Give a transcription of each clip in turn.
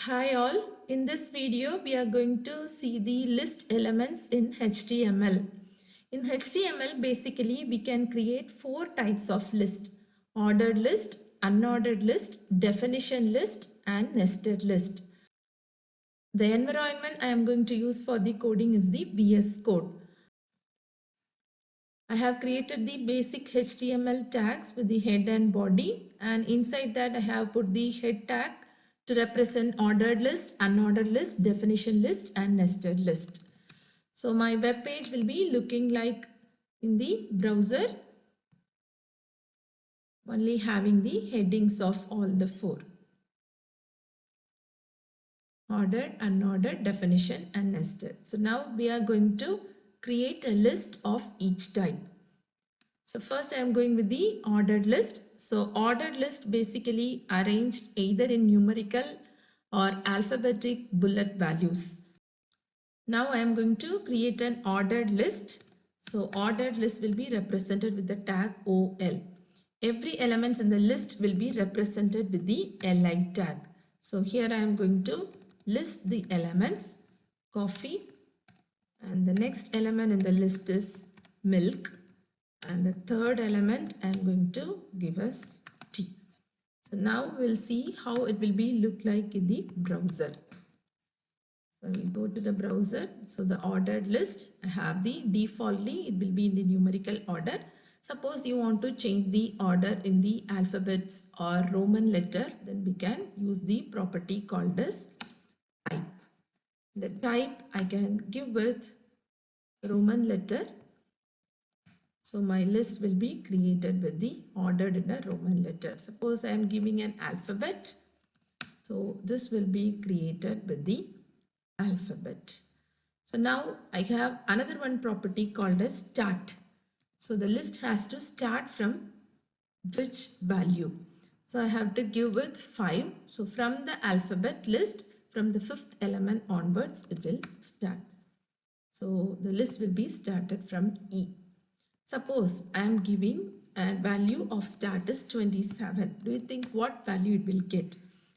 Hi all, in this video we are going to see the list elements in HTML. In HTML basically we can create four types of list: ordered list, unordered list, definition list and nested list. The environment I am going to use for the coding is the VS Code. I have created the basic HTML tags with the head and body, and inside that I have put the head tag to represent ordered list, unordered list, definition list and nested list. So my web page will be looking like in the browser, only having the headings of all the four: ordered, unordered, definition and nested. So now we are going to create a list of each type. So first I am going with the ordered list. So ordered list basically arranged either in numerical or alphabetic bullet values. Now I am going to create an ordered list. So ordered list will be represented with the tag OL. Every element in the list will be represented with the LI tag. So here I am going to list the elements: coffee, and the next element in the list is milk, and the third element I am going to give us tea. So now we'll see how it will be look like in the browser. So we'll go to the browser. So the ordered list, I have the defaultly, it will be in the numerical order. Suppose you want to change the order in the alphabets or Roman letter, then we can use the property called as type. The type I can give with Roman letter. So my list will be created with the ordered in a Roman letter. Suppose I am giving an alphabet. So this will be created with the alphabet. So now I have another one property called as start. So the list has to start from which value. So I have to give with 5. So from the alphabet list, from the fifth element onwards, it will start. So the list will be started from E. Suppose I am giving a value of start is 27. Do you think what value it will get?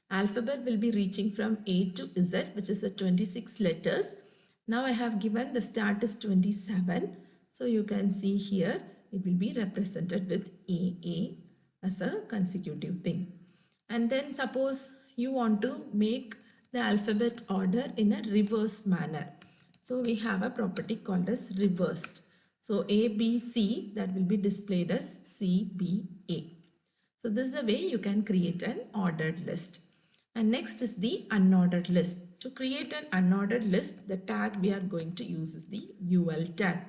Alphabet will be reaching from A to Z, which is the 26 letters. Now I have given the start is 27. So you can see here it will be represented with AA as a consecutive thing. And then suppose you want to make the alphabet order in a reverse manner. So we have a property called as reversed. So A, B, C, that will be displayed as C, B, A. So this is a way you can create an ordered list. And next is the unordered list. To create an unordered list, the tag we are going to use is the UL tag.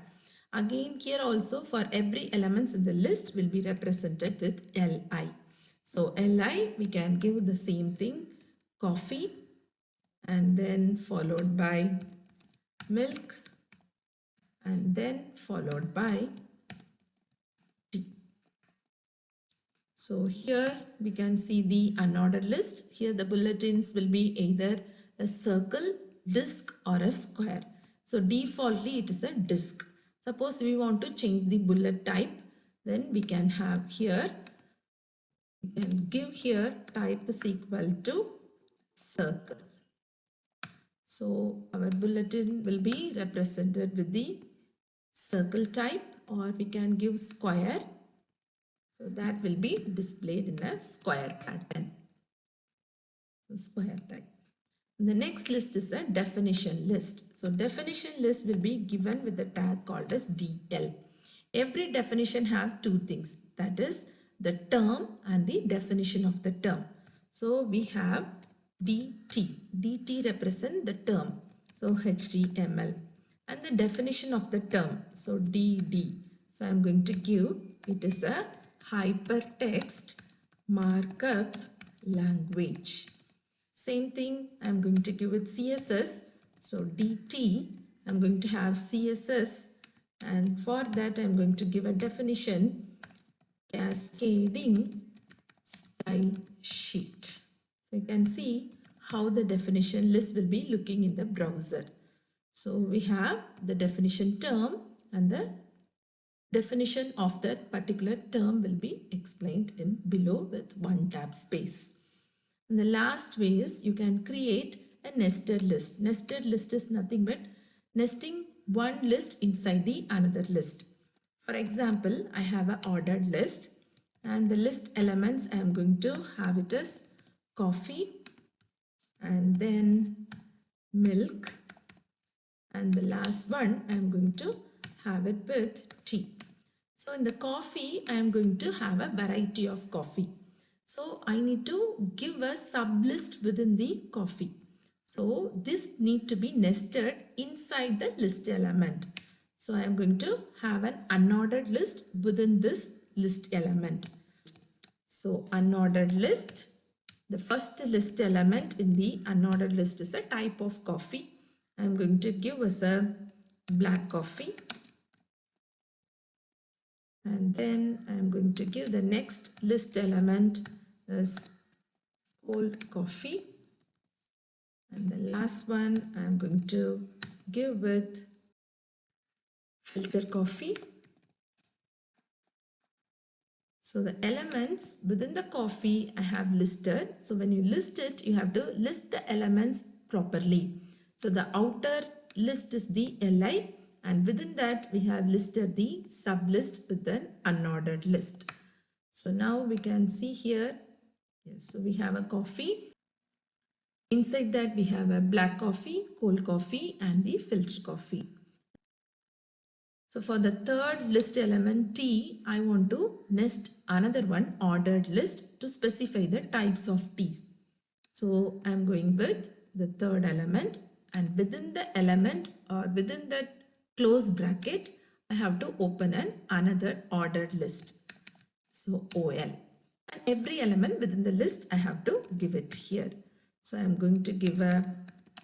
Again, here also for every elements in the list will be represented with LI. So LI, we can give the same thing, coffee, and then followed by milk, and then followed by tea. So here we can see the unordered list. Here the bulletins will be either a circle, disc or a square. So defaultly it is a disc. Suppose we want to change the bullet type, then we can have here, we can give here type is equal to circle. So our bulletin will be represented with the circle type, or we can give square. So that will be displayed in a square pattern. So square type. And the next list is a definition list. So definition list will be given with a tag called as DL. Every definition have two things, that is the term and the definition of the term. So we have DT. DT represent the term. So HTML. And the definition of the term. So DD. So I am going to give, it is a hypertext markup language. Same thing, I'm going to give it CSS. So DT, I'm going to have CSS, and for that I'm going to give a definition, cascading style sheet. So you can see how the definition list will be looking in the browser. So we have the definition term, and the definition of that particular term will be explained in below with one tab space. And the last way is you can create a nested list. Nested list is nothing but nesting one list inside the another list. For example, I have an ordered list and the list elements I am going to have it as coffee and then milk, and the last one I am going to have it with tea. So in the coffee I am going to have a variety of coffee. So I need to give a sub list within the coffee. So this need to be nested inside the list element. So I am going to have an unordered list within this list element. So unordered list, the first list element in the unordered list is a type of coffee. I am going to give as a black coffee. And then I am going to give the next list element as cold coffee. And the last one I am going to give with filter coffee. So the elements within the coffee I have listed. So when you list it, you have to list the elements properly. So the outer list is the LI, and within that we have listed the sub list with an unordered list. So now we can see here, yes, so we have a coffee. Inside that we have a black coffee, cold coffee and the filter coffee. So for the third list element T, I want to nest another one ordered list to specify the types of teas. So I am going with the third element, and within the element or within that close bracket, I have to open another ordered list. So OL, and every element within the list I have to give it here. So I am going to give a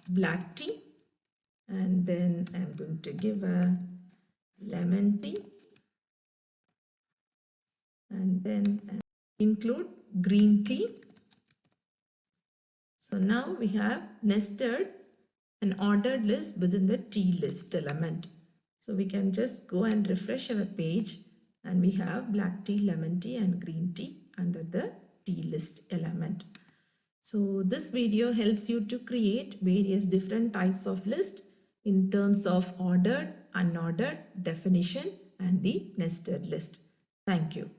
black tea, and then I am going to give a lemon tea, and then include green tea. So now we have nested an ordered list within the tea list element. So we can just go and refresh our page, and we have black tea, lemon tea and green tea under the tea list element. So this video helps you to create various different types of list in terms of ordered, unordered, definition and the nested list. Thank you.